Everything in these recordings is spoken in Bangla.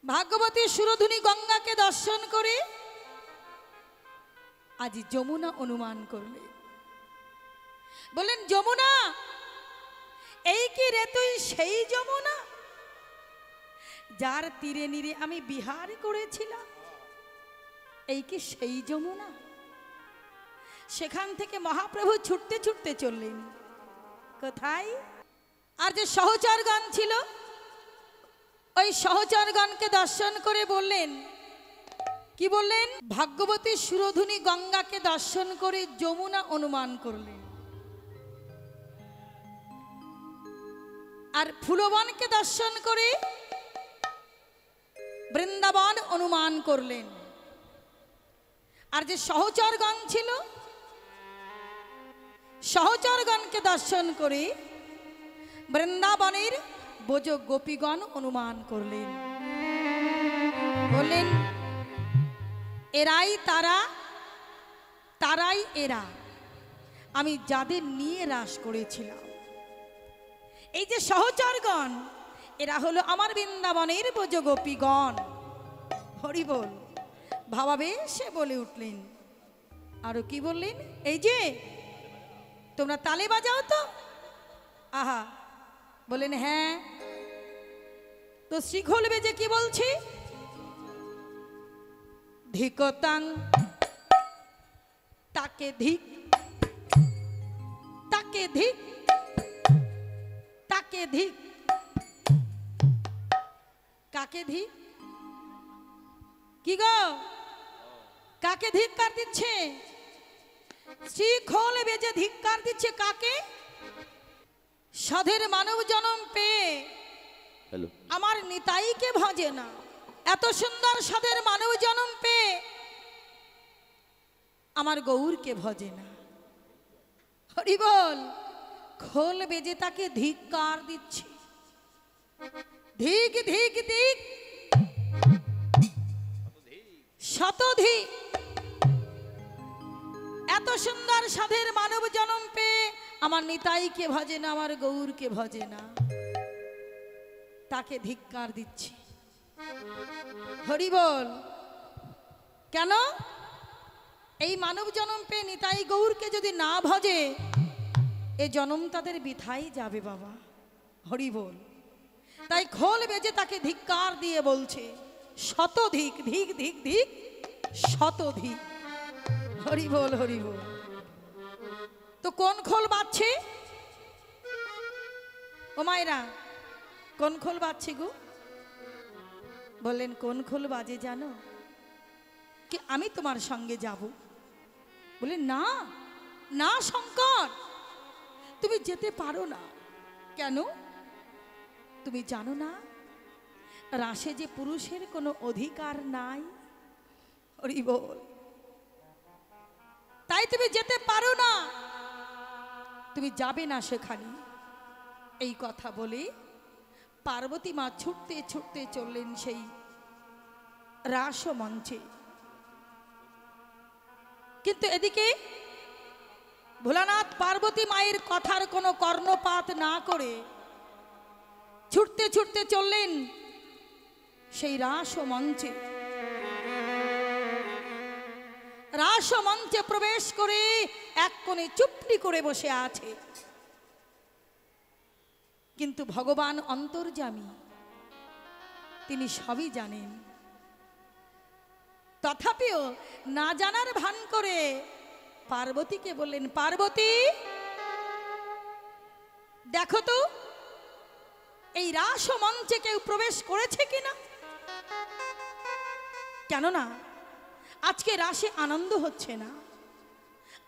ভাগ্যবতী সুরধুনী গঙ্গাকে দর্শন করে আজ যমুনা অনুমান করলেন। বলেন, যমুনা, এই কি রে তুই সেই যমুনা যার তীরে নীরে আমি বিহার করেছিলাম? এই কি সেই যমুনা? সেখান থেকে মহাপ্রভু ছুটতে ছুটতে চললেন কোথায়? আর যে সহচরগণ ছিল, ওই সহচরগণকে দর্শন করে বললেন, কি বললেন? ভাগ্যবতী সুরধুনী গঙ্গাকে দর্শন করে যমুনা অনুমান করলেন। আর ফুলবনকে দর্শন করে বৃন্দাবন অনুমান করলেন। আর যে সহচরগণ ছিল, সহচরগণকে দর্শন করে বৃন্দাবনের ব্রজ গোপীগণ অনুমান করলেন। বললেন, এরাই তারা, তারাই এরা, আমি যাদের নিয়ে রাস করেছিলাম। এই যে সহচরগণ, এরা হলো আমার বৃন্দাবনের ব্রজ গোপীগণ। হরি বল। ভাবাবেশে বলে উঠলেন। আরো কি বললেন? এই যে তোমরা তালে বাজাও তো। আহা, বলেন হ্যাঁ। তো শিখল বেজে কি বলছি? ধিকতাং তাকে ধিক, তাকে ধিক, তাকে ধিক। কাকে ধিক? কি গো, কাকে ধিক্কার দিচ্ছে? শিখল বেজে ধিক্কার দিচ্ছে কাকে? সাধের মানব জন্ম পেয়ে আমার নিতাইকে ভজে না। এত সুন্দর সাধের মানব জন্ম পেয়ে আমার গৌরকে ভজে না। হরি বল। খোল বেজে তাকে ধিক্কার দিচ্ছে। ধিক ধিক ধিক, শতধিক। এত সুন্দর সাধের মানব জন্ম পেয়ে আমার নিতাইকে ভজে না, আমার গৌরকে ভজে না, তাকে ধিক্কার দিচ্ছে। হরি বল। কেন? এই মানব জন্ম পেয়ে নিতাই গৌরকে যদি না ভজে, এ জন্ম তাদের বৃথাই যাবে বাবা। হরি বল। তাই খোল বেজে তাকে ধিক্কার দিয়ে বলছে, শতধিক, ধিক ধিক ধিক, শতধিক। হরি বল, হরি বল। তো কোন খোল বাজছে? ও মায়েরা, কোন খোল বাজছে গো? বললেন, কোন খোল বাজে জানো? কি আমি তোমার সঙ্গে যাব? বলে, না না শঙ্কর, তুমি যেতে পারো না। কেন? তুমি জানো না রাসে যে পুরুষের কোনো অধিকার নাই? হরি বল। তাই তুমি যেতে পারো না, তুমি যাবে না সেখানে। এই কথা বলে পার্বতী মা ছুটতে ছুটতে চললেন সেই রাস মঞ্চে। কিন্তু এদিকে ভোলানাথ পার্বতী মায়ের কথার কোনো কর্ণপাত না করে ছুটতে ছুটতে চললেন সেই রাস মঞ্চে। রাস মঞ্চে প্রবেশ করে এক কোণে চুপটি করে বসে আছে। কিন্তু ভগবান অন্তর্যামী, তিনি সবই জানেন। তথাপিও না জানার ভান করে পার্বতীকে বললেন, পার্বতী দেখো তো এই রাস মঞ্চে কেউ প্রবেশ করেছে কিনা। কেননা আজকে রাসে আনন্দ হচ্ছে না,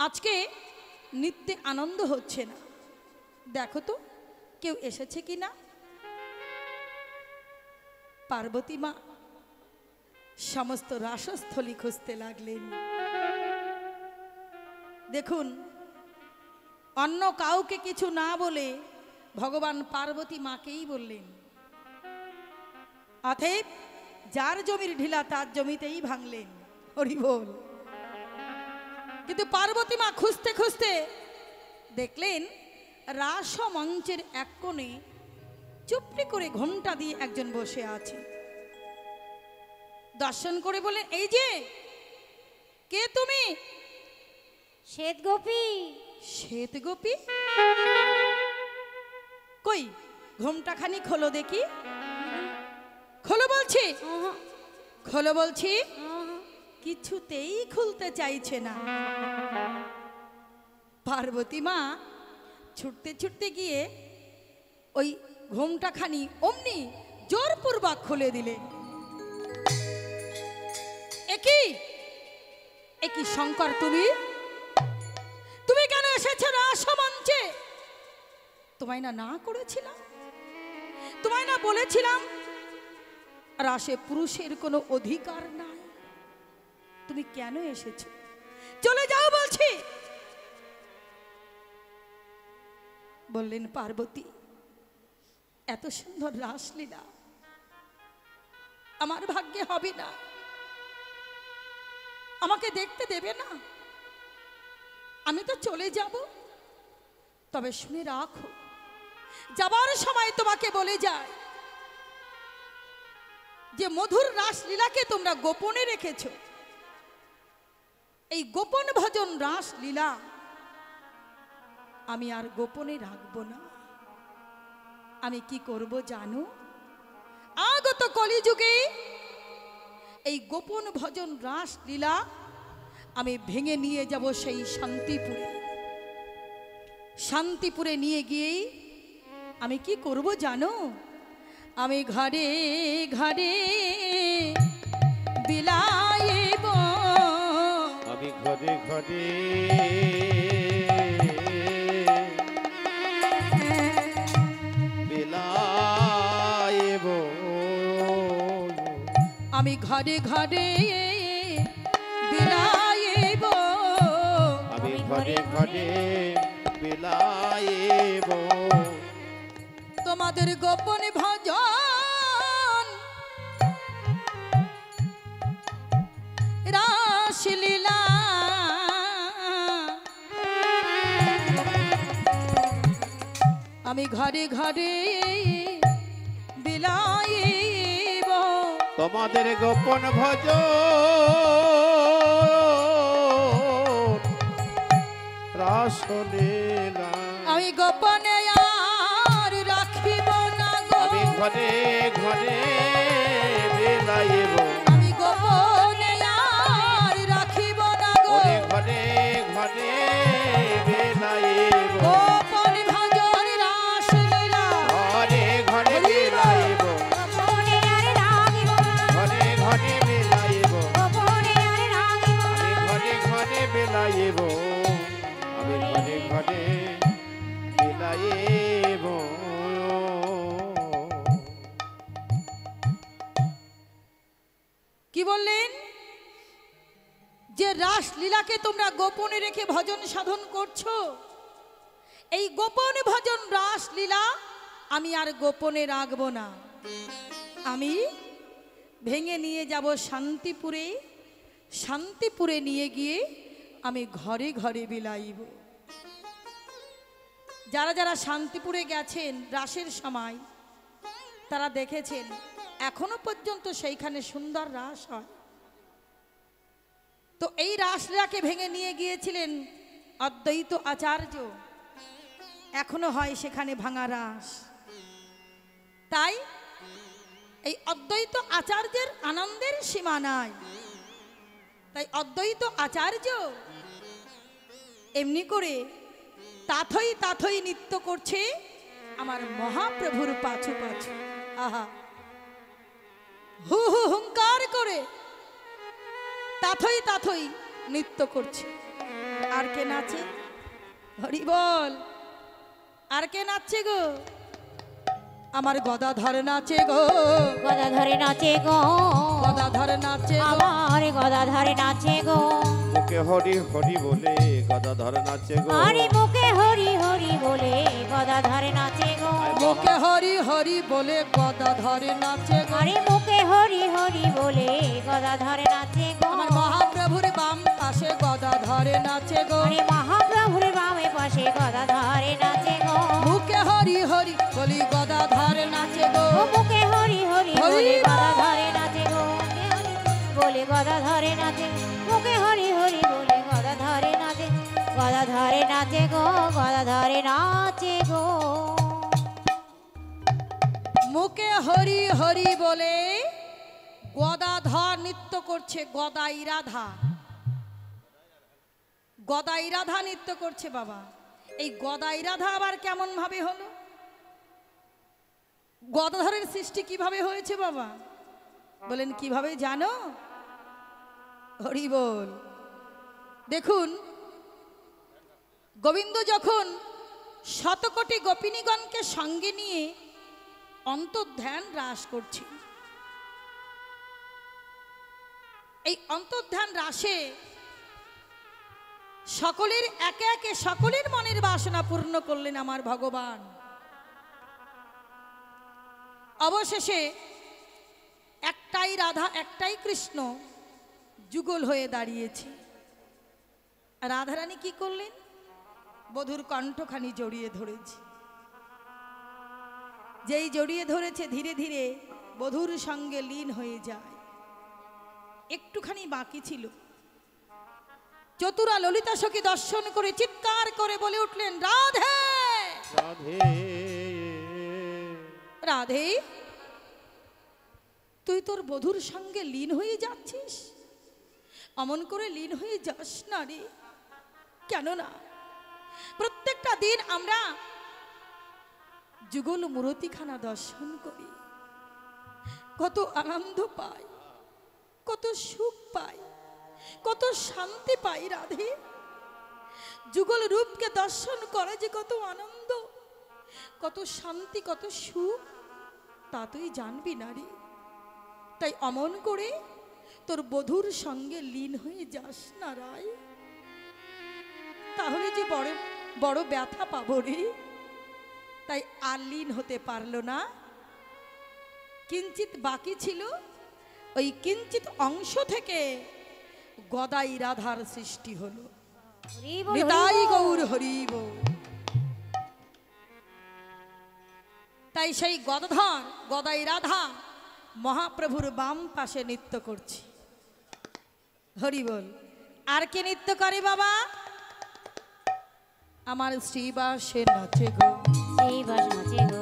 আজকে নৃত্যে আনন্দ হচ্ছে না। দেখো তো কেউ এসেছে কিনা। পার্বতী মা সমস্ত রাসস্থলী খুঁজতে লাগলেন। দেখুন, অন্য কাউকে কিছু না বলে ভগবান পার্বতী মাকেই বললেন, অতএব যার জমির ঢিলা তার জমিতেই ভাঙলেন। হরি বল। কিন্তু পার্বতী মা খুঁজতে খুঁজতে দেখলেন রাস মঞ্চের এক কোণে চুপটি করে ঘণ্টা দিয়ে একজন বসে আছে। দর্শন করে বলেন, এই যে কে তুমি? শ্বেত গোপী। শ্বেত গোপী? কই ঘোমটা খানি খোলো দেখি, খোলো বলছি, খোলো বলছি। কিছুতেই খুলতে চাইছে না। পার্বতী মা ছুটতে ছুটতে গিয়ে ওই ঘোমটা খানি অমনি জোরপূর্বক খুলে দিলে। একই একই শঙ্কর, তুমি তুমি কেন এসেছো রাসমঞ্চে? তোমায় না না করেছিলাম, তোমায় না বলেছিলাম রাসে পুরুষের কোনো অধিকার নাই? তুমি কেন এসেছো? চলে যাও বলছি। বললেন পার্বতী, এত সুন্দর রাসলীলা আমার ভাগ্যে হবে না, আমাকে দেখতে দেবে না, আমি তো চলে যাব। তবে শুনে রাখো, যাবার সময় তোমাকে বলে যায় যে মধুর রাসলীলাকে তোমরা গোপনে রেখেছো, এই গোপন ভজন রাসলীলা আমি আর গোপনে রাখবো না। আমি কি করব জানো? আগত কলিযুগে এই গোপন ভজন রাসলীলা আমি ভেঙে নিয়ে যাব সেই শান্তিপুরে। শান্তিপুরে নিয়ে গিয়েই আমি কি করব জানো? আমি ঘরে ঘরে বিলাইব, আমি ঘরে ঘরে বিলাইব, আমি ঘরে ঘরে বিলাইব, আমি ঘরে ঘরে বিলাইব তোমাদের গোপন ভজন রাসলীলা। আমি ঘরে ঘরে বিলাইব, তোমাদের গোপন ভজন রাসলীলা। আমি গোপনে আর রাখিব না গো, আমি ঘরে ঘরে বিলাইব, আমি গোপনে আর রাখিব না গো, ঘরে ঘরে বিলাইব, গোপন ভজন রাসলীলা। ঘরে ঘরে বিলাইব, গোপনে আর রাখিব না, ঘরে ঘরে বিলাইব, গোপনে আর রাখিব না, আমি ঘরে ঘরে বিলাইব, আমি ঘরে ঘরে বিলাইব। কি বললেন? যে রাসলীলাকে তোমরা গোপনে রেখে ভজন সাধন করছো, এই গোপন ভজন রাসলীলা আমি আর গোপনে রাখবো না। আমি ভেঙে নিয়ে যাব শান্তিপুরে, শান্তিপুরে নিয়ে গিয়ে আমি ঘরে ঘরে বিলাইব। যারা যারা শান্তিপুরে গেছেন রাসের সময় তারা দেখেছেন এখনো পর্যন্ত সেইখানে সুন্দর রাস হয়। তো এই রাসলীলাকে ভেঙে নিয়ে গিয়েছিলেন অদ্বৈত আচার্য, এখনো হয় সেখানে ভাঙা রাস। তাই এই অদ্বৈত আচার্যের আনন্দের সীমা নাই। তাই অদ্বৈত আচার্য এমনি করে তাথই তাথই নৃত্য করছে আমার মহাপ্রভুর পাছু পাছু। আহা, হু হু হুঙ্কার করে তাথই তাথই নৃত্য করছে। আর কে নাচে? হরি বল। আর কে নাচছে গো? আমার গদাধর নাচে গো, গদাধরে নাচে গো, গদাধর নাচে গো, আমার গদাধরে নাচে গো, মুখে হরি হরি বলে গদাধর নাচে গো, আরে মুখে হরি হরি বলে গদাধরে নাচে গো, মুখে হরি হরি বলে গদাধরে নাচে গো। আরে মুখে হরি হরি বলে গদাধরে নাচে গো, আমার মহাপ্রভুর বাম পাশে গদাধরে নাচে গো, আরে মহাপ্রভুর বামে পাশে গদাধরে নাচে গো, মুখে হরি হরি বলি গদাধরে নাচে গো, ও মুখে হরি হরি হরি বলে বল। গদাধরে নাচে গো, মুখে হরি গদা ধরে নাচে মুখে হরি হরি বলে গদা ধরে নাচে গদা ধরে নাচে গো গদা ধরে নাচে গো মুখে হরি হরি বলে গদাধর নৃত্য করছে। গদাই রাধা, গদাই রাধা নৃত্য করছে বাবা। এই গদাই রাধা আবার কেমন ভাবে হলো? গদাধরের সৃষ্টি কিভাবে হয়েছে বাবা? বলেন কিভাবে জানো? হরি বল। দেখুন, গোবিন্দ যখন শতকোটি গোপিনীগণকে সঙ্গে নিয়ে অন্তর্ধ্যান রাস করছেন, এই অন্তর্ধ্যান রাসে সকলের একে একে সকলের মনের বাসনা পূর্ণ করলেন আমার ভগবান। অবশেষে একটাই রাধা একটাই কৃষ্ণ যুগল হয়ে দাঁড়িয়েছে। রাধারানী কি করলেন? বধূর কণ্ঠখানি জড়িয়ে ধরেছে। যেই জড়িয়ে ধরেছে ধীরে ধীরে বধূর সঙ্গে লীন হয়ে যায়। একটুখানি বাকি ছিল। চতুরা ললিতা সখী দর্শন করে চিৎকার করে বলে উঠলেন, রাধে রাধে রাধে, তুই তোর বধূর সঙ্গে লীন হয়ে যাচ্ছিস? অমন করে লীন হয়ে যাস না রে। কেননা প্রত্যেকটা দিন আমরা যুগল মূরতিখানা দর্শন করি, কত আনন্দ পাই, কত সুখ পাই, কত শান্তি পাই রাধে। যুগল রূপকে দর্শন করা যে কত আনন্দ, কত শান্তি, কত সুখ, তা তুই জানবি না রে। তাই অমন করে তোর বধূর সঙ্গে লীন হয়ে যাস না রায়, তাহলে যে বড় বড় ব্যথা পাবো রে। তাই আর লীন হতে পারলো না। কিঞ্চিত বাকি ছিল, ওই কিঞ্চিত অংশ থেকে গদাই রাধার সৃষ্টি হলো। হরি বল, নিতাই হরি বল। গৌর হরি বল। তাই সেই গদাধর গদাই রাধা মহাপ্রভুর বাম পাশে নৃত্য করছে। হরি বল। আর কে নৃত্য করে বাবা? আমার শ্রীবাসে নাচে গো, শ্রীবাস নাচে গো,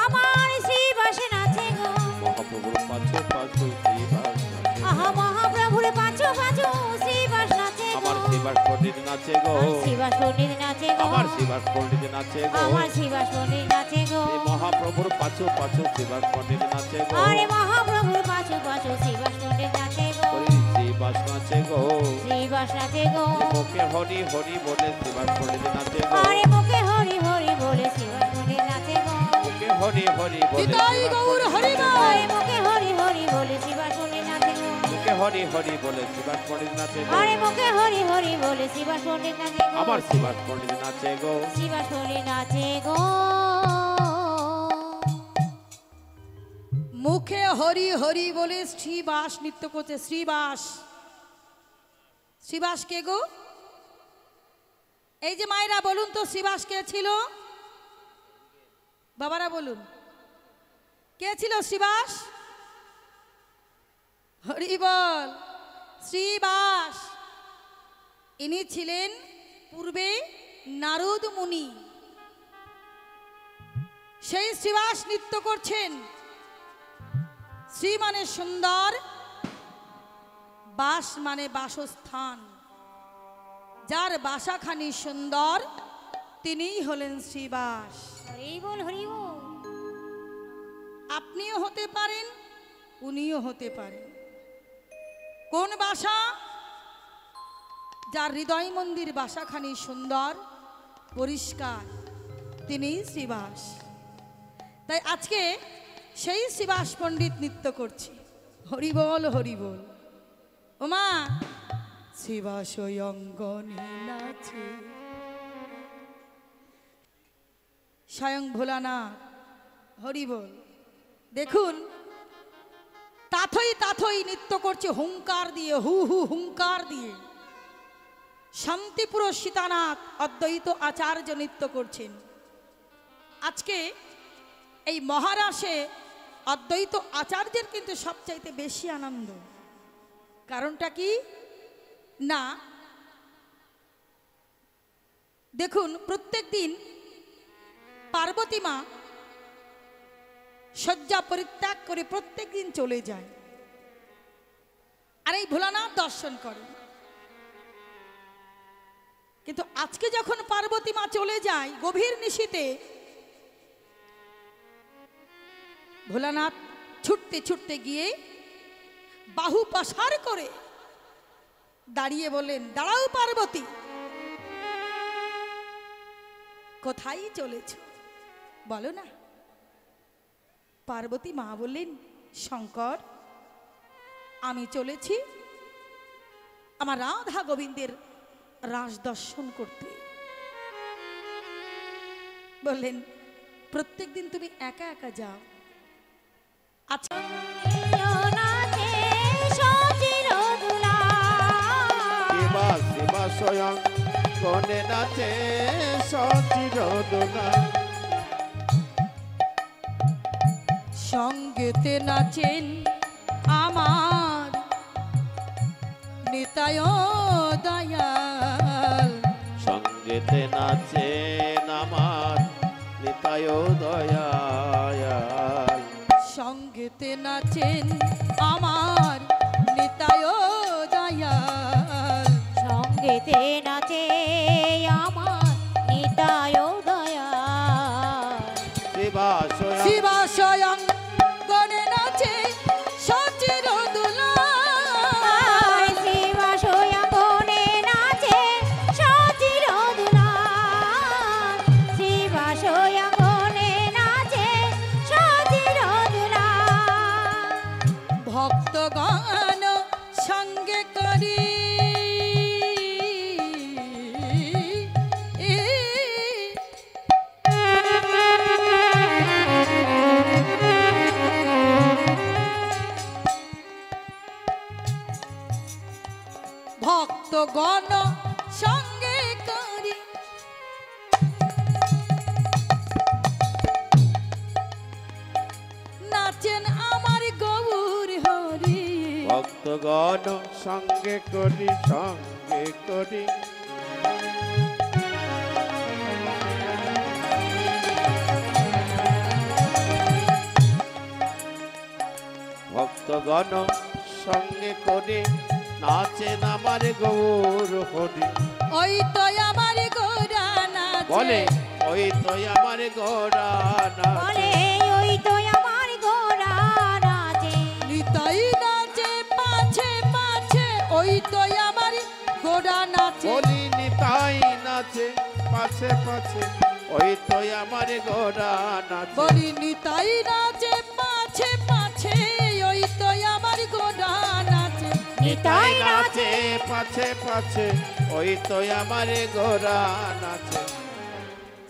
আমার শ্রীবাসে নাচে গো, মহাপ্রভুর পাঁচু পাঁচু শ্রীবাস নাচে। আহা মহাপ্রভুর পাঁচু পাঁচু শ্রীবাস নাচে গো, আমার শ্রীবাস পণ্ডিত নাচে গো, আমার শ্রীবাস পণ্ডিত নাচে গো, আমার শ্রীবাস পণ্ডিত নাচে গো, আমার শ্রীবাস পণ্ডিত নাচে গো, এই মহাপ্রভুর পাঁচু পাঁচু শ্রীবাস পণ্ডিত নাচে গো, আরে মহাপ্রভুর পাঁচু পাঁচু শ্রীবাস পণ্ডিত নাচে গো, হরি শ্রীবাস নাচে গো, শ্রীবাস নাচে গো, মুখে হরি হরি বলে শ্রীবাস পণ্ডিত নাচে গো, আরে মুখে হরি হরি বলে শ্রীবাস পণ্ডিত নাচে গো, মুখে হরি হরি বলে নিতাই গৌর হরি বল। আরে মুখে হরি হরি বলে শ্রীবাস পণ্ডিত নাচে গো, মুখে হরি হরি বলে শ্রীবাস পণ্ডিত নাচে গো, আরে মুখে হরি হরি বলে শ্রীবাস পণ্ডিত নাচে গো, আমার শ্রীবাস পণ্ডিত নাচে গো, শ্রীবাস পণ্ডিত নাচে গো। মুখে হরি হরি বলে শ্রীবাস নৃত্য করছে। শ্রীবাস, শ্রীবাস কে গো? এই যে মায়েরা বলুন তো, শ্রীবাস কে ছিল? বাবারা বলুন, কে ছিল শ্রীবাস? হরি বল। শ্রীবাস ইনি ছিলেন পূর্বে নারদ মুনি। সেই শ্রীবাস নৃত্য করছেন। শ্রী মানে সুন্দর, বাস মানে বাসস্থান। যার বাসাখানি সুন্দর তিনিই হলেন শ্রীবাস। হরি বল, হরি বল। আপনিও হতে পারেন, উনিও হতে পারেন। কোন বাসা? যার হৃদয় মন্দির বাসাখানি সুন্দর পরিষ্কার, তিনিই শ্রীবাস। তাই আজকে সেই শ্রীবাস পণ্ডিত নৃত্য করছি। হরি বল, হরি বল। ওমা শ্রীবাস অঙ্গনে নাচে, স্বয়ং ভোলানাথ। হরি বল। দেখুন, তাথই তাথই নৃত্য করছে হুঙ্কার দিয়ে, হু হু হুঙ্কার দিয়ে। শান্তিপুর সীতানাথ অদ্বৈত আচার্য নৃত্য করছেন। আজকে এই মহারাসে অদ্বৈত আচার্যের কিন্তু সবচাইতে বেশি আনন্দ। কারণটা কি না, দেখুন প্রত্যেক দিন পার্বতী মা শয্যা পরিত্যাগ করে প্রত্যেক দিন চলে যায় আর এই ভোলানাথ দর্শন করে। কিন্তু আজকে যখন পার্বতী মা চলে যায় গভীর নিশীতে, ভোলানাথ ছুটতে ছুটতে গিয়ে বাহু প্রসার করে দাঁড়িয়ে বললেন, দাঁড়াও পার্বতী, কোথায় চলেছ বলো না। পার্বতী মা বললেন, শঙ্কর, আমি চলেছি আমার রাধা গোবিন্দের রাস দর্শন করতে। বললেন, প্রত্যেক দিন তুমি একা একা যাও, আচ্ছা শিবা শিবা স্বয়ং কনে নাচে সচির দোলা। সঙ্গেতে নাচেন আমার নিতায় দয়াল, সঙ্গেতে নাচেন আমার নিতায় দয়াল। সঙ্গেতে নাচেন আমার নিতায় দয়াল, সঙ্গেতে নাচে আমার নিতায় দয়াল। শিবা স্বয়ং শিবা স্বয়ং গণে নাচে সচির দুলাল, শিবা স্বয়ং গণে নাচে সচির দুলাল। শিবা স্বয়ং গণে নাচে সচির দুলাল। ভক্তগণ সঙ্গে করি ভক্তগণ সঙ্গে করি নাচেন আমার গৌর হরি। ভক্তগণ সঙ্গে করি সঙ্গে করি। ভক্তগণ সঙ্গে করে নাচেন আমার গৌর হরি। ওই তো আমার গোরা নাচে, বলে ওই তো আমার গোরা বলে নাচে। ওই তো আমার গোরা নাচে। নিতাই নাচে পাছে পাছে, ওই তো আমার গোরা নাচে, বলি নিতাই নাচে পাছে পাছে, ওই তো আমার গোরা নাচে। বলি নিতাই নাচে পাছে পাছে, ওই তো আমার গোরা নাচে, নিতাই নাচে পাছে পাছে, ওই তো আমার গোরা নাচে।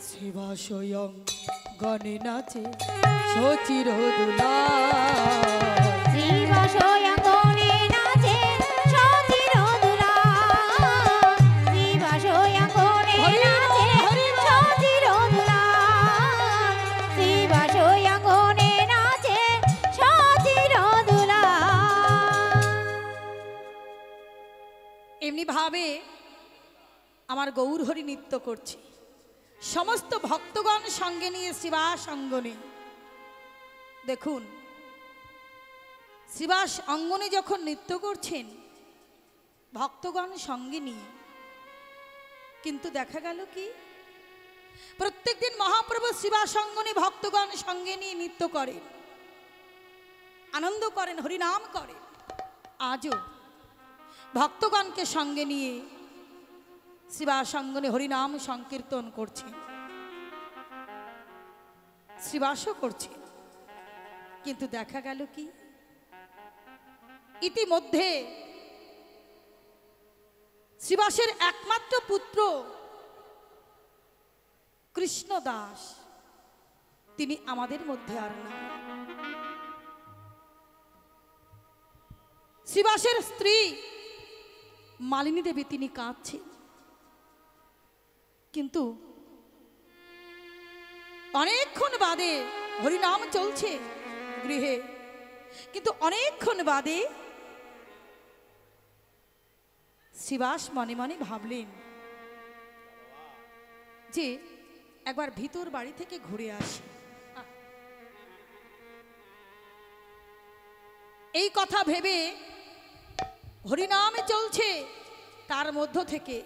শিবা স্বয়ং গণে নাচে সচির দুলাল, শিবা স্বয়ং গণে নাচে সচির দুলাল। শিবা স্বয়ং গণে নাচে সচির দুলাল। শিবা স্বয়ং গণে নাচে সচির দুলাল। এমনি ভাবে আমার গৌর হরি নৃত্য করছে, সমস্ত ভক্তগণ সঙ্গে নিয়ে শিবাস অঙ্গনে। দেখুন শিবাস অঙ্গনে যখন নৃত্য করছেন ভক্তগণ সঙ্গে নিয়ে, কিন্তু দেখা গেল কি প্রত্যেকদিন মহাপ্রভু শিবাস অঙ্গনে ভক্তগণ সঙ্গে নিয়ে নৃত্য করেন, আনন্দ করেন, হরিনাম করেন। আজও ভক্তগণকে সঙ্গে নিয়ে শিবাস অঙ্গনে হরিনাম সংকীর্তন করছেন, শিবাসও করছেন। কিন্তু দেখা গেল কি ইতিমধ্যে শিবাসের একমাত্র পুত্র কৃষ্ণ দাস তিনি আমাদের মধ্যে আর নাই। শিবাসের স্ত্রী মালিনী দেবী তিনি কাঁদছেন, কিন্তু অনেকক্ষণ বাদে হরিনাম চলছে গৃহে, কিন্তু অনেকক্ষণ বাদে শিবাস মনে মনে ভাবলেন যে একবার ভিতর বাড়ি থেকে ঘুরে আসি। এই কথা ভেবে হরিনামে চলছে, তার মধ্য থেকে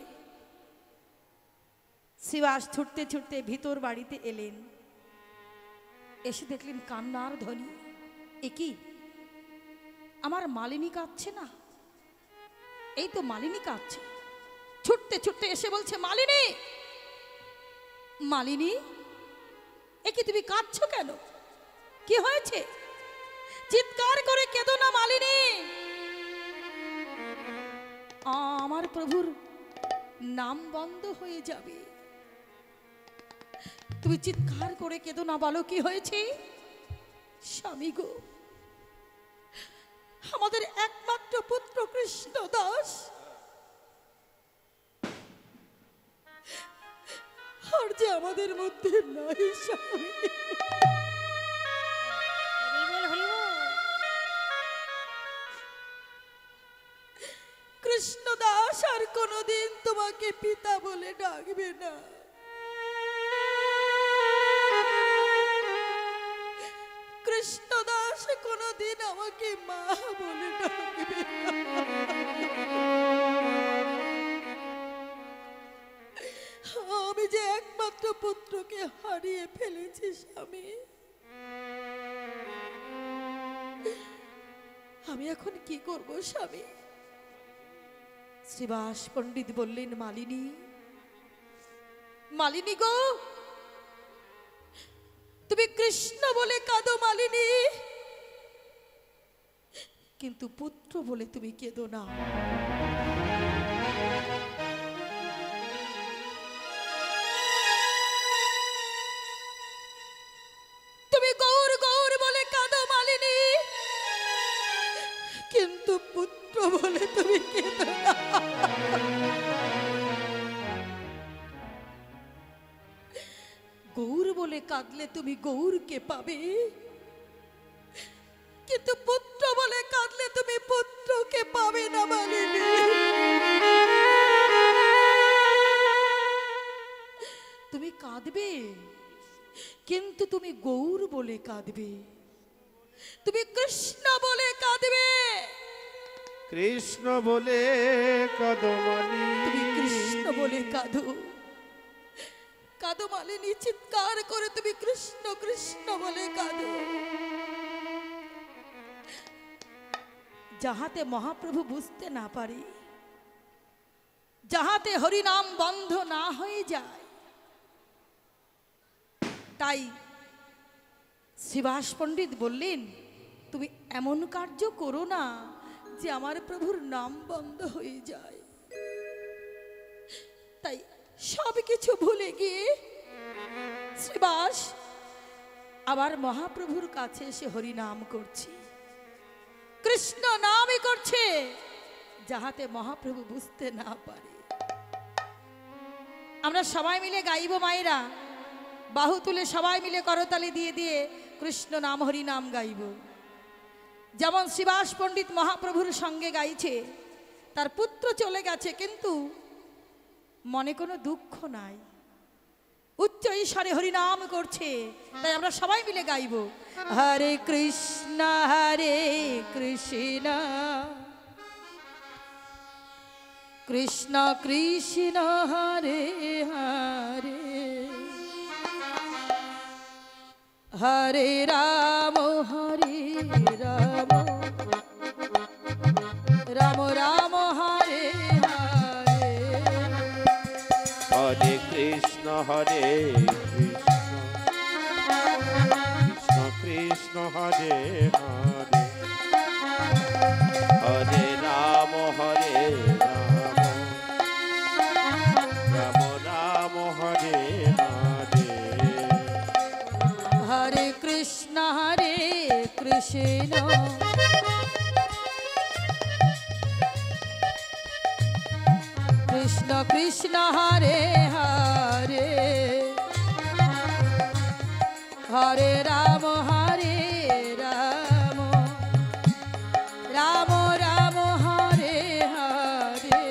শিবাস ছুটতে ছুটতে ভিতর বাড়িতে এলেন। এসে দেখলেন কান্নার ধ্বনি। এ কি, আমার মালিনী কাঁদছে না? এই তো মালিনী কাঁদছে। ছুটতে ছুটতে এসে বলছে, মালিনী, মালিনী, এ কি তুমি কাঁদছো কেন? কি হয়েছে? চিৎকার করে কেঁদো না মালিনী, আমার প্রভুর নাম বন্ধ হয়ে যাবে। তুমি চিৎকার করে কেঁদো না, বলো কি হয়েছে? স্বামী গো, আমাদের একমাত্র পুত্র কৃষ্ণ দাস আর যে আমাদের মধ্যে নাই স্বামী। কৃষ্ণ দাস আর কোনোদিন তোমাকে পিতা বলে ডাকবে না। কৃষ্ণ দাস কোনোদিন আমাকে মা বলে ডাকবে না। আমি যে একমাত্র পুত্রকে হারিয়ে ফেলেছি স্বামী, আমি এখন কি করব স্বামী? শিবাস পণ্ডিত বললেন, মালিনী, মালিনী গো, তুমি কৃষ্ণ বলে কাঁদো মালিনী, কিন্তু পুত্র বলে তুমি কেঁদো না। তুমি গৌর গৌর বলে কাঁদো মালিনী, কিন্তু পুত্র বলে তুমি কেঁদো না। গৌর বলে কাঁদলে তুমি গৌরকে পাবে, কিন্তু পুত্র বলে কাঁদলে তুমি পুত্রকে পাবে না মালিনী। তুমি কাঁদবে, কিন্তু তুমি গৌর বলে কাঁদবে, তুমি কৃষ্ণ বলে কাঁদবে। কৃষ্ণ বলে কাঁদো মালিনী, তুমি কৃষ্ণ বলে কাঁদো, কাঁদো মালিনী, চিৎকার করে তুমি কৃষ্ণ কৃষ্ণ বলে কাঁদো, যাহাতে মহাপ্রভু বুঝতে না পারে, যাহাতে হরিনাম বন্ধ না হয়ে যায়। তাই শিবাস পণ্ডিত বললেন, তুমি এমন কার্য করো না যে আমার প্রভুর নাম বন্ধ হয়ে যায়। তাই সব কিছু ভুলে গিয়ে শিবাস আবার মহাপ্রভুর কাছে এসে হরিনাম করছি, কৃষ্ণ নামই করছে, যাহাতে মহাপ্রভু বুঝতে না পারে। আমরা সবাই মিলে গাইব মায়েরা, বাহু তুলে সবাই মিলে করতালি দিয়ে দিয়ে কৃষ্ণ নাম হরি নাম গাইব। যেমন শিবাস পণ্ডিত মহাপ্রভুর সঙ্গে গাইছে, তার পুত্র চলে গেছে কিন্তু মনে কোনো দুঃখ নাই, উচ্চ ঈশ্বরে হরিনাম করছে। তাই আমরা সবাই মিলে গাইব, হরে কৃষ্ণ কৃষ্ণ কৃষ্ণ কৃষ্ণ হরে হরে, হরে রাম রাম রাম রাম হরে হরে, হরে কৃষ্ণ কৃষ্ণ কৃষ্ণ হরে হরে, হরে রাম রাম রাম হরে হরে, হরে কৃষ্ণ কৃষ্ণ কৃষ্ণ কৃষ্ণ হরে হরে, হরে রাম রাম রাম রাম হরে হরে,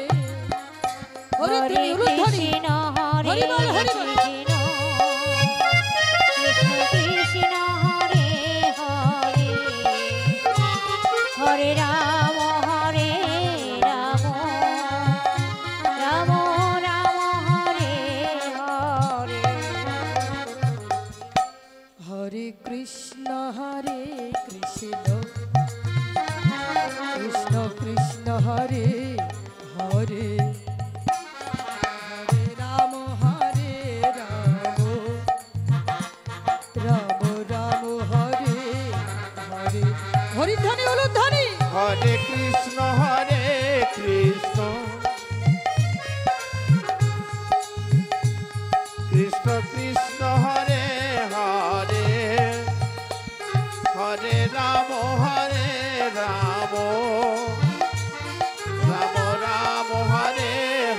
হরে হরে হরে রাম রাম রাম হরে হরে হরিধ্বনি উলুধ্বনি হরে কৃষ্ণ কৃষ্ণ কৃষ্ণ হরে হরে হরে রাম রাম রাম হরে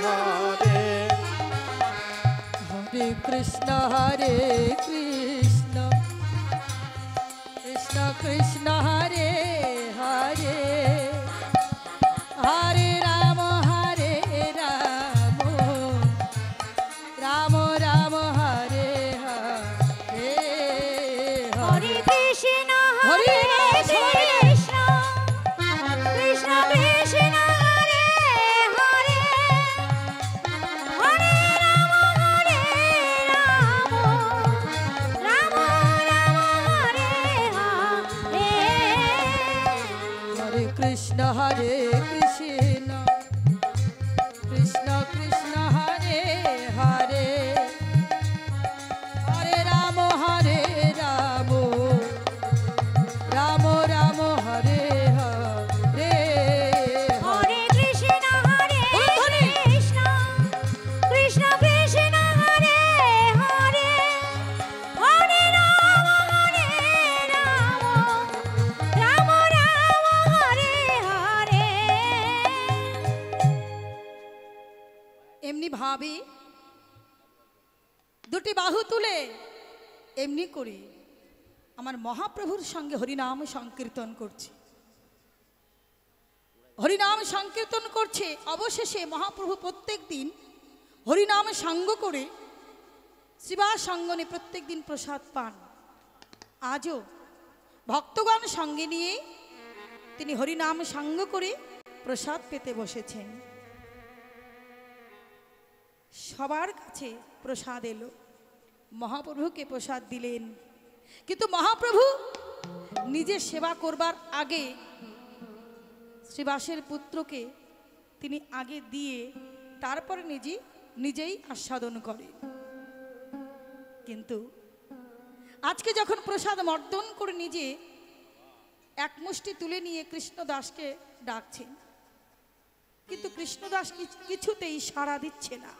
হরে হরে কৃষ্ণ কৃষ্ণ কৃষ্ণ কৃষ্ণ হরে হরে হরে রাম রাম রাম রাম হরে হরে হরে কৃষ্ণ হরে কৃষ্ণ কৃষ্ণ কৃষ্ণ হরে হরে হরে রাম রাম রাম হরে হরে হরে কৃষ্ণ কৃষ্ণ কৃষ্ণ কৃষ্ণ হরে হরে হরে রাম রাম রাম রাম হরে হরে হরে কৃষ্ণ কৃষ্ণ কৃষ্ণ কৃষ্ণ হরে হরে হরে রাম রাম রাম হরে হরে এমনি ভাবি দুটি বাহু তুলে এমনি করে আমার মহাপ্রভুর সঙ্গে হরিনাম সংকীর্তন করছে হরিনাম সংকীর্তন করছে অবশেষে মহাপ্রভু প্রত্যেক দিন হরিনাম সাঙ্গ করে শ্রীবাস সঙ্গনে প্রত্যেক দিন প্রসাদ পান আজও ভক্তগণ সঙ্গে নিয়ে তিনি হরিনাম সাঙ্গ করে প্রসাদ পেতে বসেছেন সবার কাছে প্রসাদ এলো মহাপ্রভুকে প্রসাদ দিলেন কিন্তু মহাপ্রভু নিজের সেবা করবার আগে শ্রীবাসের পুত্রকে তিনি আগে দিয়ে তারপরে নিজেই আস্বাদন করেন কিন্তু আজকে যখন প্রসাদ মর্দন করে নিজে এক মুষ্টি তুলে নিয়ে কৃষ্ণদাসকে ডাকছেন কিন্তু কৃষ্ণদাস কিছুতেই সাড়া দিচ্ছে না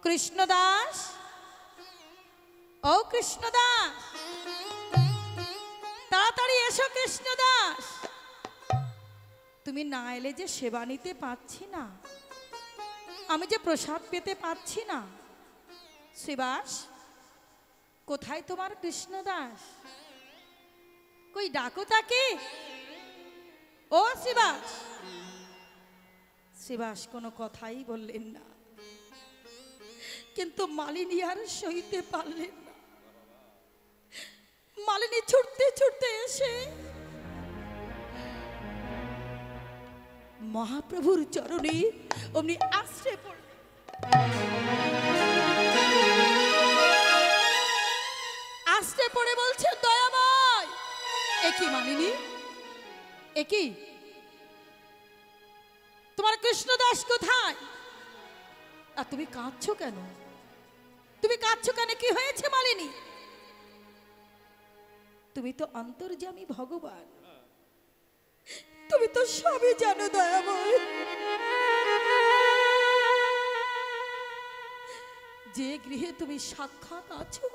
কৃষ্ণদাস ও কৃষ্ণদাস তাড়াতাড়ি এসো কৃষ্ণদাস তুমি না এলে যে সেবা নিতে পাচ্ছি না আমি যে প্রসাদ পেতে পাচ্ছি না শ্রীবাস কোথায় তোমার কৃষ্ণদাস কই ডাকো তাকে ও শ্রীবাস শ্রীবাস কোনো কথাই বললেন না কিন্তু মালিনী আর সইতে পারলেন না মালিনী ছুটতে ছুটতে এসে মহাপ্রভুর চরণে অমনি আশ্রয় পড়লেন আশ্রয় পড়ে বলছে দয়াময় একই মালিনী একই তোমার কৃষ্ণদাস কোথায় আর তুমি কাঁদছো কেন তুমি কাঁদছো কেন কি হয়েছে মালিনী তুমি তো অন্তর্যামী ভগবান তুমি তো সবই জানো দয়াময় যে গৃহে তুমি সাক্ষাৎ আছো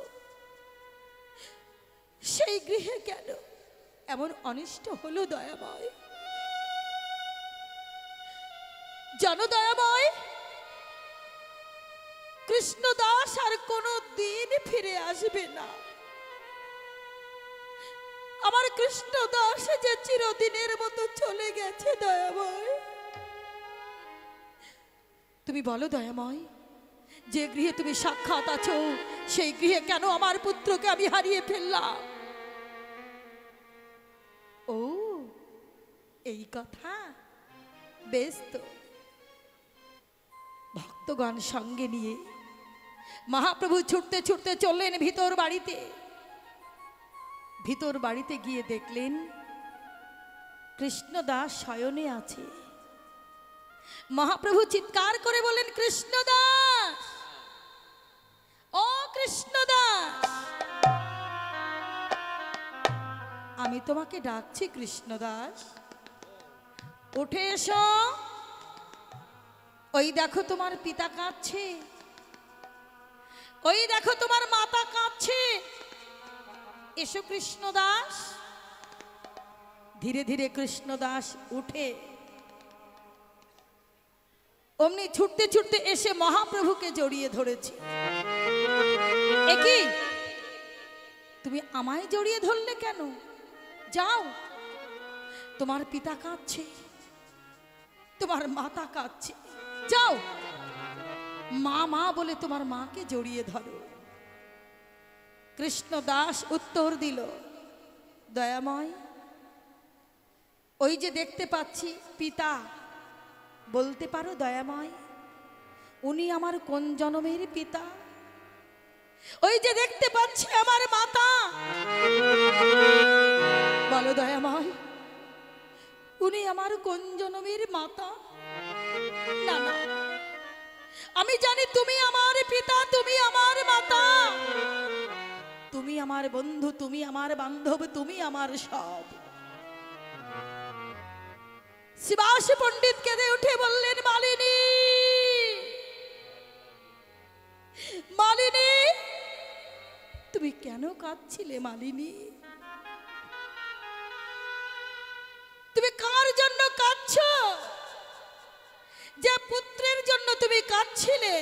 সেই গৃহে কেন এমন অনিষ্ট হলো দয়াময় জানো দয়াময় কৃষ্ণদাস আর কোনো দিন ফিরে আসবে না আমার কৃষ্ণদাস যে চিরদিনের মতো চলে গেছে দয়াময় তুমি বলো দয়াময় যে গৃহে তুমি সাক্ষাৎ আছো সেই গৃহে কেন আমার পুত্রকে আমি হারিয়ে ফেললাম ও এই কথা বেশ তো ভক্তগণ সঙ্গে নিয়ে মহাপ্রভু ছুটতে ছুটতে চললেন ভিতর বাড়িতে গিয়ে দেখলেন কৃষ্ণদাস শয়নে আছে মহাপ্রভু চিৎকার করে বললেন, কৃষ্ণদাস, ও কৃষ্ণদাস, আমি তোমাকে ডাকছি কৃষ্ণদাস, উঠে এসো। ওই দেখো তোমার পিতা কাঁদছে, ওই দেখো তোমার মাতা কাঁদছে, এসো কৃষ্ণদাস। ধীরে ধীরে কৃষ্ণদাস উঠে অমনি ছুটতে ছুটতে এসে মহাপ্রভুকে জড়িয়ে ধরেছে। একি, তুমি আমায় জড়িয়ে ধরলে কেন? যাও, তোমার পিতা কাঁদছে, তোমার মাতা কাঁদছে, যাও মা মা বলে তোমার মাকে জড়িয়ে ধরো। কৃষ্ণদাস উত্তর দিল, দয়াময়, ওই যে দেখতে পাচ্ছি পিতা, বলতে পারো দয়াময় উনি আমার কোন জন্মের পিতা? ওই যে দেখতে পাচ্ছি আমার মাতা, বলো দয়াময় উনি আমার কোন জন্মের মাতা? না না, আমি জানি তুমি আমার পিতা, তুমি আমার মাতা, তুমি আমার বন্ধু, তুমি আমার বান্ধব, তুমি আমার সব। শিবাস পণ্ডিত কেঁদে উঠে বললেন, মালিনী, মালিনী, তুমি কেন কাঁদছিলে মালিনী? তুমি কার জন্য কাঁদছো? যে পুত্রের জন্য তুমি কাঁদছিলে,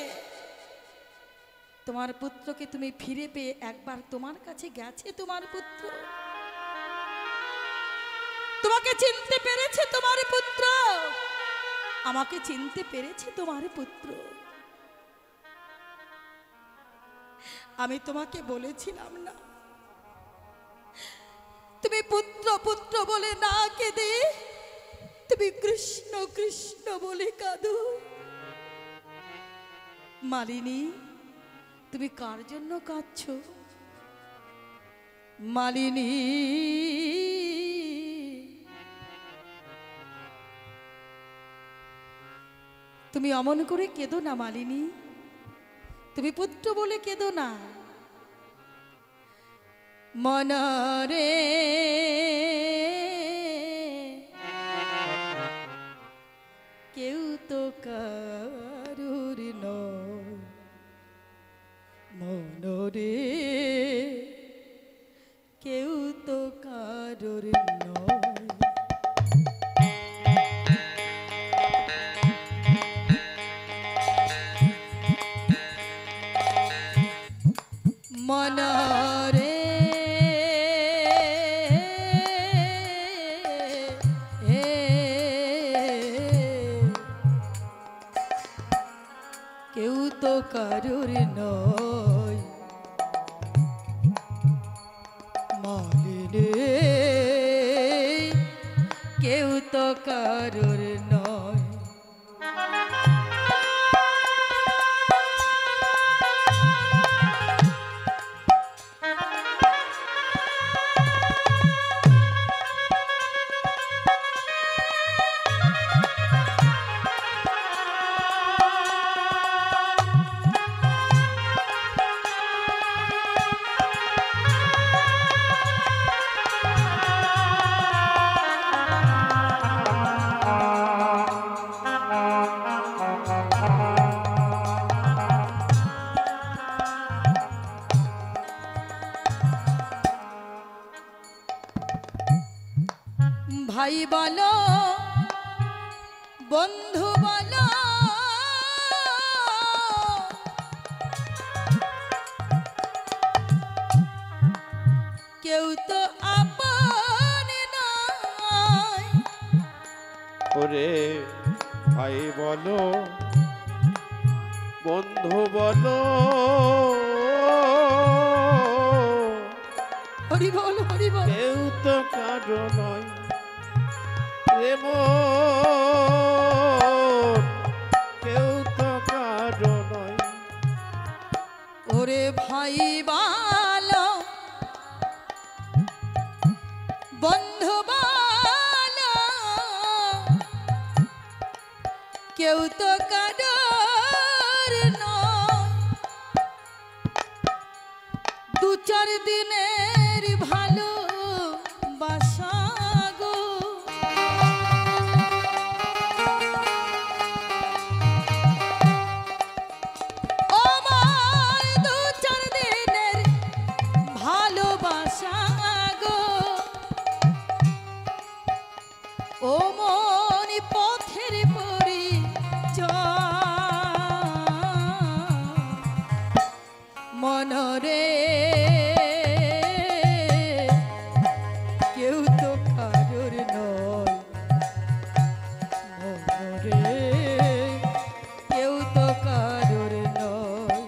তোমার পুত্রকে তুমি ফিরে পেয়ে একবার তোমার কাছে গেছে তোমার পুত্র? তোমাকে চিনতে পেরেছে তোমার পুত্র? আমাকে চিনতে পেরেছে তোমার পুত্র? আমি তোমাকে বলেছিলাম না, তুমি পুত্র পুত্র বলে না কেঁদে তুমি কৃষ্ণ কৃষ্ণ বলে কাঁদো। মালিনী, তুমি কার জন্য কাঁদছো? মালিনী, তুমি অমন করে কেঁদো না মালিনী, তুমি পুত্র বলে কেঁদো না। মনরে কেউ তো কারুর নয়, মনরে কেউ তো কারুর নয়। মনরে কেউ তো কারুর নয়, মালিনী কেউ তো কারুর নয়। ভাই বলো, বন্ধু বলো, কেউ তো আপন নয়। ওরে ভাই বলো, বন্ধু বলো, হরি বল, হরি বল, কেউ তো কারো নয় রে মন, কেউ তো কারো নয়। ওরে ভাই বলো, বন্ধু বলো, কেউ তো কারোর নয়, দু চার দিনের ভালো বাসা গো। ও মার দু চার দিনের ভালোবাসা গো, ও মন পথের মনরে কেউ তো কারোর নয়, মনরে কেউ তো কারোর নয়।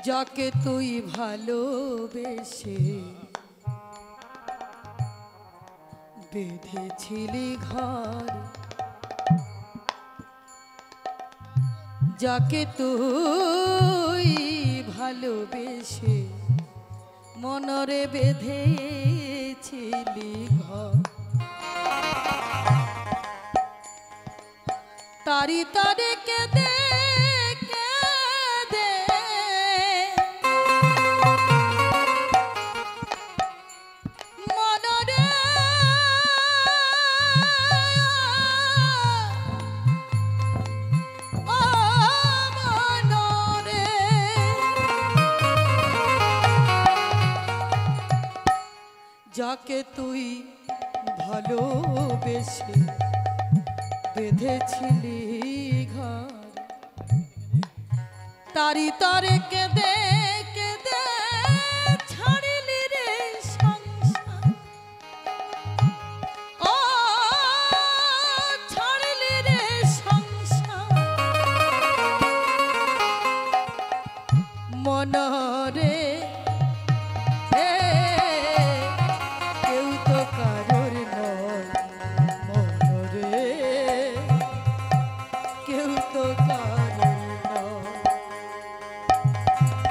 যাকে তুই ভালোবেসে বেঁধেছিলি ঘর, যাকে তুই ভালোবেসে মনরে বেঁধেছিলি ঘর, তারি তারে কেঁদে যাকে তুই ভালোবেসে বেঁধেছিলি ঘর, তারি তারে কেঁদে কেঁদে ছাড়িলি রে সংসার, ও ছাড়িলি রে সংসার, মনরে কেউ তো কারোর নয়, মনরে কেউ তো কারোর নয়।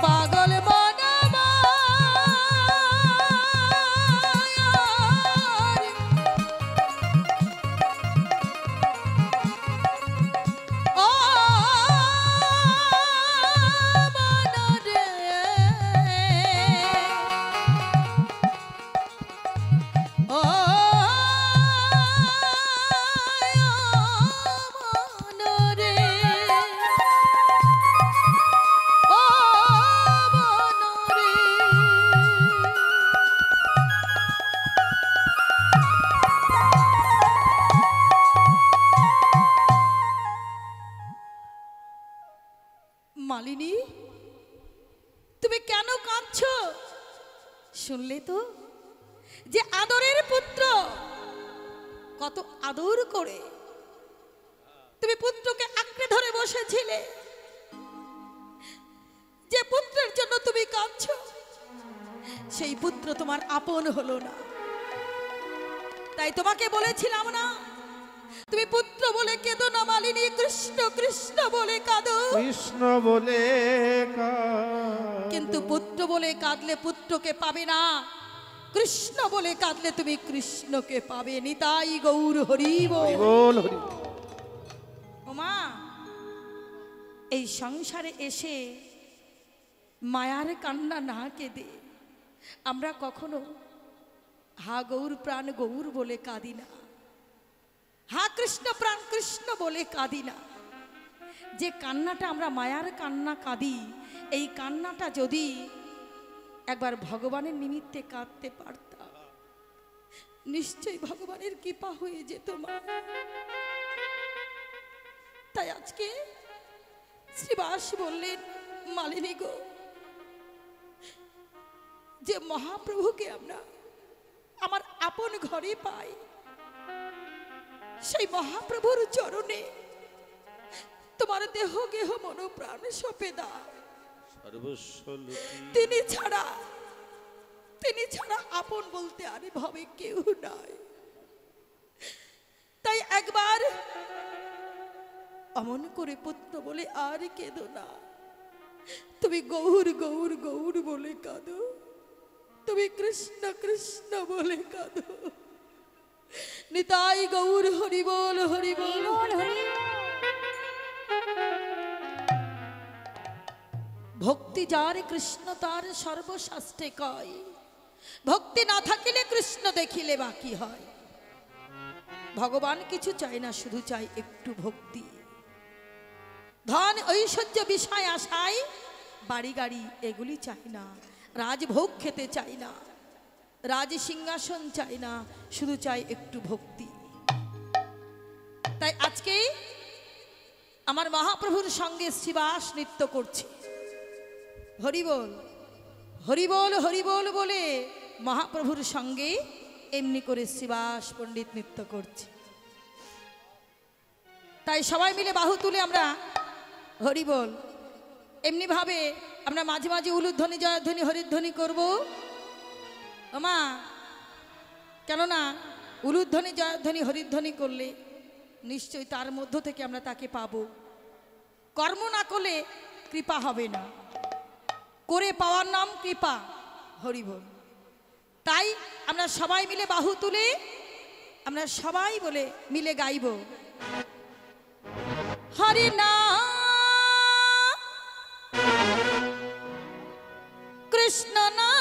পাগল মন ও মনরে ও মনরে ও মনরে। মালিনী, তুমি কেন কাঁদছো? শুনলে তো যে আদরের পুত্র কত আদর করে তুমি পুত্রকে আঁকড়ে ধরে বসেছিলে, যে পুত্রের জন্য তুমি কাঁদছো সেই পুত্র তোমার আপন হলো না। তাই তোমাকে বলেছিলাম না তুমি পুত্র বলে কেঁদো না মালিনী, কৃষ্ণ কৃষ্ণ বলে কাঁদো। কৃষ্ণ বলে কিন্তু পুত্র বলে কাঁদলে পুত্রকে পাবে না, কৃষ্ণ বলে কাঁদলে তুমি কৃষ্ণকে পাবে। নিতাই গৌর হরি বল হরি। ওমা, এই সংসারে এসে মায়ার কান্না না কেঁদে আমরা কখনো হা গৌর প্রাণ গৌর বলে কাঁদি না, হা কৃষ্ণ প্রাণ কৃষ্ণ বলে কাঁদি না। যে কান্নাটা আমরা মায়ার কান্না কাঁদি, এই কান্নাটা যদি একবার ভগবানের নিমিত্তে কাঁদতে পারতাম, নিশ্চয়ই ভগবানের কৃপা হয়ে যেত মা। তাই আজকে শ্রীবাস বললেন, মালিনী গো, যে মহাপ্রভুকে আমরা আমার আপন ঘরে পাই, সেই মহাপ্রভুর চরণে তোমার দেহ গেহ মন প্রাণ সঁপে দাও। সর্বস্ব লুটি তিনি ছাড়া আপন বলতে আর ভাবে কেউ নাই। তাই একবার অমন করে পুত্র বলে আর কেঁদো না। তুমি গৌর গৌর গৌর বলে কাঁদো, তুমি কৃষ্ণ কৃষ্ণ বলে কাঁদো। নিতাই গৌর হরি বল হরি বল। ভক্তি যার কৃষ্ণ তার সর্বশাস্ত্রে কয়, ভক্তি না থাকিলে কৃষ্ণ দেখিলে বাকি হয়। ভগবান কিছু চায় না, শুধু চাই একটু ভক্তি। ধন ঐশ্বর্য বিষয় আশায় বাড়ি গাড়ি এগুলি চাই না, রাজভোগ খেতে চাই না, রাজ সিংহাসন চাই না, শুধু চাই একটু ভক্তি। তাই আজকে আমার মহাপ্রভুর সঙ্গে শ্রীবাস নৃত্য করছে। হরিবোল হরিবোল হরিবোল বলে মহাপ্রভুর সঙ্গে এমনি করে শ্রীবাস পণ্ডিত নৃত্য করছে। তাই সবাই মিলে বাহু তুলে আমরা হরিবোল এমনি ভাবে আমরা মাঝে মাঝে উলুধ্বনি জয়ধ্বনি হরিধ্বনি করব। ওমা, কেননা উলুধ্বনি জয়ধ্বনি হরিধ্বনি করলে নিশ্চয়ই তার মধ্য থেকে আমরা তাকে পাবো। কর্ম না করলে কৃপা হবে না, করে পাওয়ার নাম কৃপা। হরিবোল। তাই আমরা সবাই মিলে বাহু তুলে আমরা সবাই বলে মিলে গাইব হরি নাম কৃষ্ণ নাম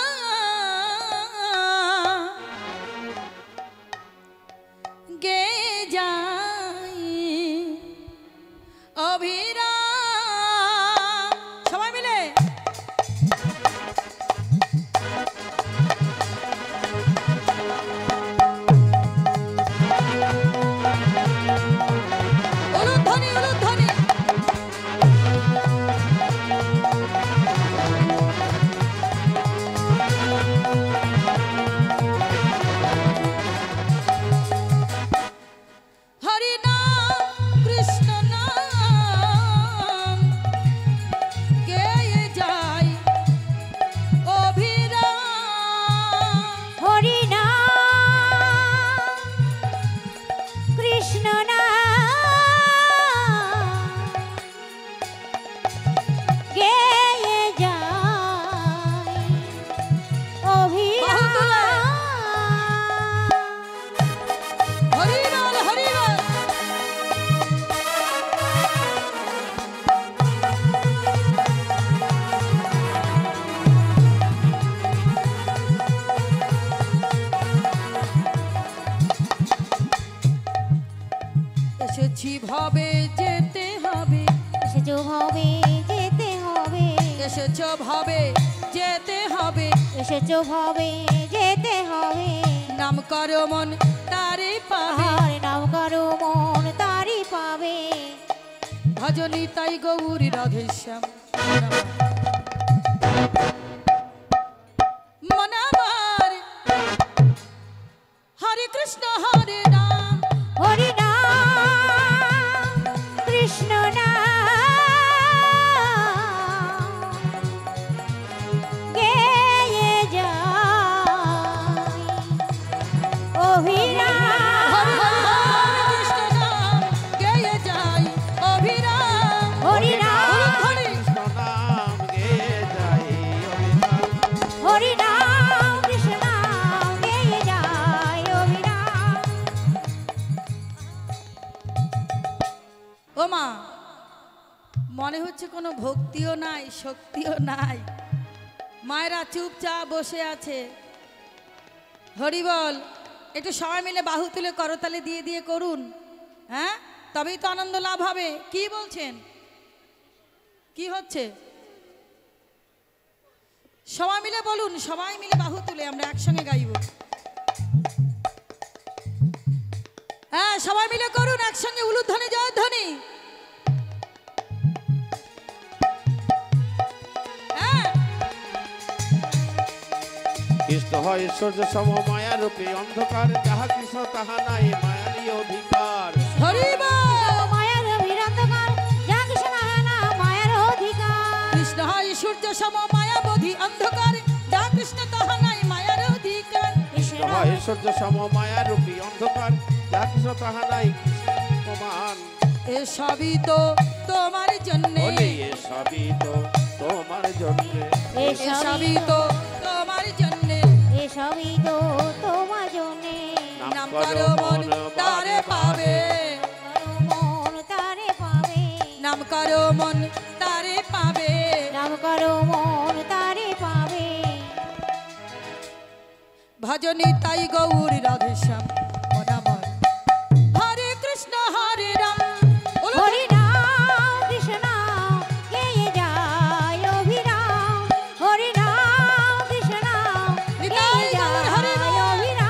গে যাই অভিরাম। সবাই মিলে উলুধ্বনি উলুধ্বনি। হরি নাম কৃষ্ণ নাম গেয়ে যাই অভিরাম। হরি নাম কৃষ্ণ নাম গেয়ে যায় অভিরাম। হরিবল হরিবল। এসেছি ভাবে যেতে হবে, এসেছো ভাবে যেতে হবে, এসেছো ভাবে যেতে হবে, এসেছো ভাবে যেতে হবে। নাম করো মন তারে পাবে, আর নাম করো মন তারি পাবে। ভজনী তাই গৌরী রাধেশ্যাম। মন আমার হরে কৃষ্ণ হরে রাম, হরি নাম কৃষ্ণ নাম গেয়ে যায় অভিরাম। হরে হরে কৃষ্ণ নাম গেয়ে যাই অভিরাম। হরি নাম হরি কৃষ্ণ নাম গেয়ে যাই অভিরাম। হরি নাম কৃষ্ণ নাম গেয়ে যায় অভিরাম। ও মা, মনে হচ্ছে কোনো ভক্তিও নাই শক্তিও নাই, মায়েরা চুপচাপ বসে আছে। হরিবল। একটু সবাই মিলে বাহু তুলে করতালে দিয়ে দিয়ে করুন, হ্যাঁ, তবেই তো আনন্দ লাভ হবে। কি বলছেন? কি হচ্ছে? সবাই মিলে বলুন, সবাই মিলে বাহু তুলে আমরা একসঙ্গে গাইব। হ্যাঁ, সবাই মিলে করুন একসঙ্গে উলুধ্বনি জয়ধ্বনি। হ্যাঁ, কৃষ্ণ কৃষ্ণ হয় সূর্য সম মায়া রূপে অন্ধকার, যাহা কৃষ্ণ তাহা নাই মায়ারই অধিকার। হরি বল। মায়ার অভিরন্ধকার, যা কৃষ্ণ না মায়ার অধিকার। কৃষ্ণ হয় সূর্য সম মায়াবধি অন্ধকার, যা কৃষ্ণ তাহা নাই মায়ার অধিকার। কৃষ্ণ হয় সূর্য সম মায়া রূপী অন্ধকার, যা কৃষ্ণ তাহা নাই সমান। এ সবই তো তোমার জন্যে, বলি এ সবই তো তোমার জন্যে, এ সবই তো তোমার জন্যে। এসবই তো তোমার জন্যে। নাম করো মন তারে পাবে, মন তারে পাবে, নাম করো মন তারে পাবে। নাম করো মন তারে পাবে। ভজনী তাই গৌর রাধেশ্যাম মনামন। হরে কৃষ্ণ হরে রাম, হরি নাম কৃষ্ণ গেয়ে যায় অভিরাম। হরি নাম কৃষ্ণ গেয়ে যায় অভিরাম।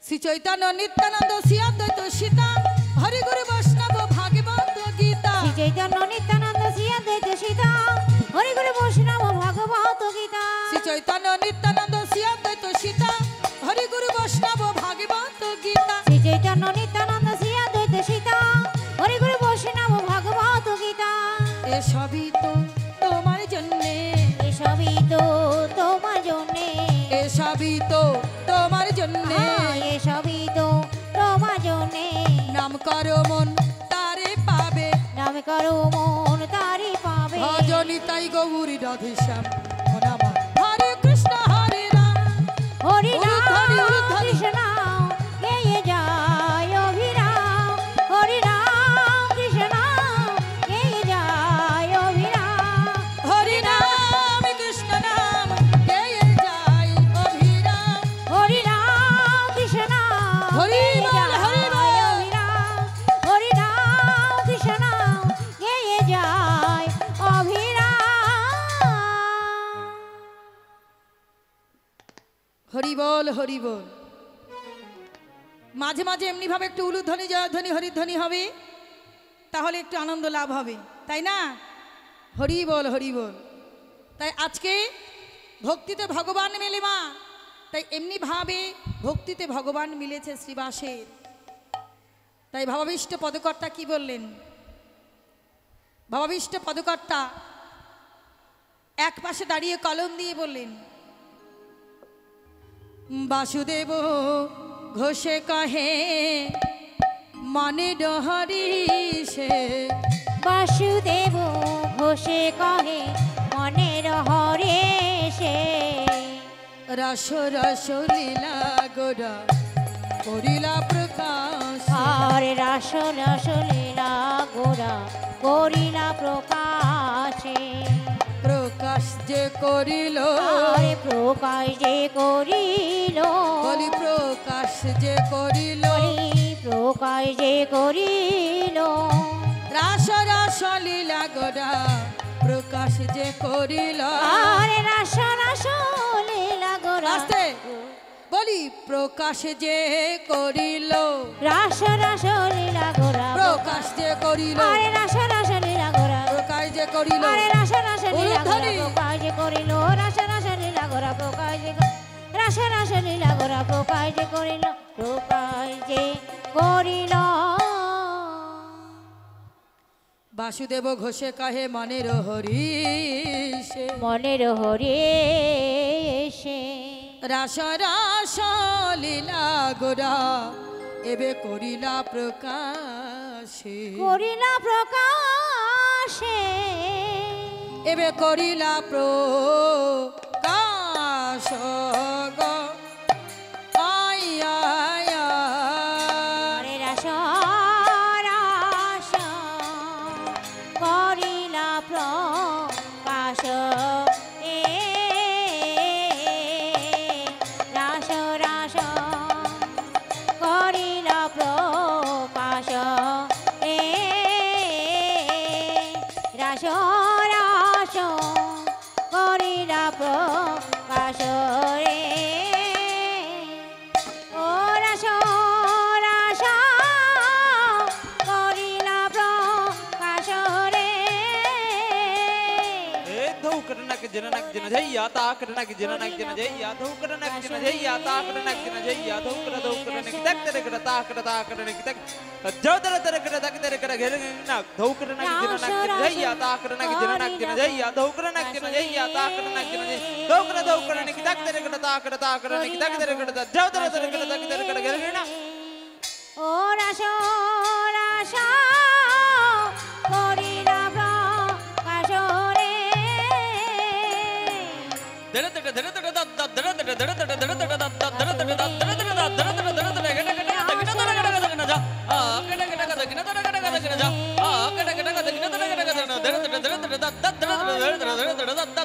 শ্রী চৈতন্য নিত্যানন্দ শ্রী অদ্বৈত সীতা, হরি গুরু বৈষ্ণব ভাগবত গীতা। শ্রী চৈতন্য নিত্যানন্দ শ্রী অদ্বৈত সীতা, হরি গুরু বৈষ্ণব ভাগবত গীতা। শ্রী চৈতন্য নিত্যানন্দ শ্রী অদ্বৈত সীতা, হরি গুরু বৈষ্ণব ভাগবত গীতা। শ্রী চৈতন্য নিত্যানন্দ শ্রী অদ্বৈত সীতা, হরি গুরু বৈষ্ণব ভাগবত গীতা। এ সবই তো তোমার জন্যে, এসবই তো তোমার জন্যে। এ সবই তো তোমার জন্যে। এসবই তো তোমার জন্যে। নাম করো মন তারে পাবে, নাম করো মন তারে পাবে। ভজনী তাই গৌরী রাধেশ্যাম মনামন। হরে কৃষ্ণ হরে রাম, হরি উলুধ্বনি, নাম উলুধ্বনি। কৃষ্ণ গেয়ে যায় অভিরাম। হরি নাম কৃষ্ণ গেয়ে যায় অভিরাম। হরি নাম কৃষ্ণ নাম গেয়ে যায় অভিরাম। হরি নাম কৃষ্ণ হরি গেয়ে বল, যায় হরি বল। অভিরাম। হরি নাম কৃষ্ণ গেয়ে যায় অভিরাম। হরি বল, হরি বল। মাঝে মাঝে এমনি ভাবে একটু উলুধ্বনি জয়ধ্বনি হরিধ্বনি হবে, তাহলে একটু আনন্দ লাভ হবে, তাই না? হরি বল, হরি বল। তাই আজকে ভক্তিতে ভগবান মেলে মা, তাই এমনি ভাবে ভক্তিতে ভগবান মিলেছে শ্রীবাসের। তাই ভাবাবিষ্ট পদকর্তা কি বললেন? ভাবাবিষ্ট পদকর্তা এক পাশে দাঁড়িয়ে কলম দিয়ে বললেন, বাসুদেব ঘোষে কহে মনে ডহরি সে। বাসুদেব ঘোষে কহে মনের হরে সে। রস রস লীলা গোরা করিলা প্রকাশ। হরে রাস রস লীলা গোরা করিলা প্রকাশে। প্রকাশ যে করিল, হরে প্রকাশ যে করিল। বলি প্রকাশ যে করিল। হরি প্রকাশ যে করিল। রাস রস লীলা গোরা প্রকাশ যে করিল। হরে রাস রাস লীলা গোরা। আস্তে বলি প্রকাশ যে করিল, রাস রাস লীলা গোরা। প্রকাশ যে করিল, হরে রাস রাস লীলা গোরা। প্রকাশ যে করিল। হরে রাস রাস লীলা গোরা। উলুধ্বনি। প্রকাশ যে করিল। রাস রাস লীলা গোরা। প্রকাশ যে রাস রাস লীলা গোরা। প্রকাশ যে করিল। প্রকাশ যে করিল। বাসুদেব ঘোষে কহে মনের হরিষে। মনের হরে সে। রাস রাস লীলা গোরা এবে করিলা প্রকাশে। করিলা প্রকাশে। এবে করিলা প্রকাশ গো। আয় আয় আয়। হরে রাস রাস করিলা প্রকাশ। এ রাস রাস করিলা প্রকাশ। এ রাস রাস করিলা প্রকাশ রে। ও রাস jina nak jina jaya takra nak jina nak jina jaya dhukra nak jina jaya takra nak jina jaya dhukra nak tak tak takra takra nak tak jodara takra tak tak nak dhukra nak jina nak jina jaya takra nak jina jaya dhukra nak jina jaya takra nak jina dhukra nak tak tak takra nak tak tak jodara takra tak tak ও রাসো রাসা করিলা প্রকাশ রে da